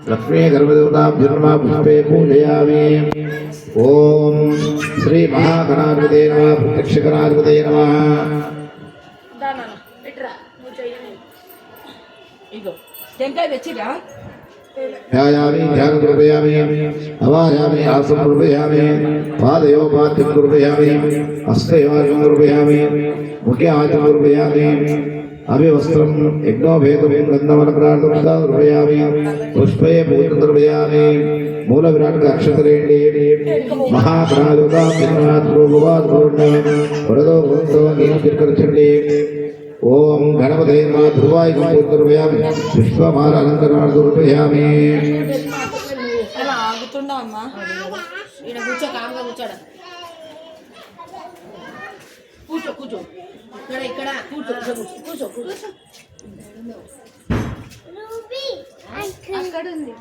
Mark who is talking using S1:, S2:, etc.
S1: लक्ष्मी गर्भदेवताभ्यो नमः पुष्पे पूजयामि। ओम श्री महागणाधिपते नमः प्रत्यक्षगणाधिपते नमः। ध्यायामि ध्यानं कुर्वयामि अवायामि आसनं कुर्वयामि पादयोपाद्यं कुर्वयामि हस्तयोर्घं कुर्वयामि मुखे आचमनं कुर्वयामि अभिवस्त्रं यज्ञोपेतं गन्धवनप्रार्थं कुर्वयामि पुष्पे पूजनं कुर्वयामि मूलविराट अक्षतरेण्डे महागणाधिपते वरदो वरदो नीलगिरिकर्चण्डे ओम गणपते नमः ध्रुवाय गणपतिर्वयामि पुष्पमाला अलंकरण दुर्वयामि।
S2: అలా ఆగుతుండా అమ్మా ఈడ కూర్చో కామ్గా కూర్చోడా కూర్చో కూర్చో ఇక్కడ ఇక్కడ కూర్చో కూర్చో కూర్చో అక్కడ ఉంది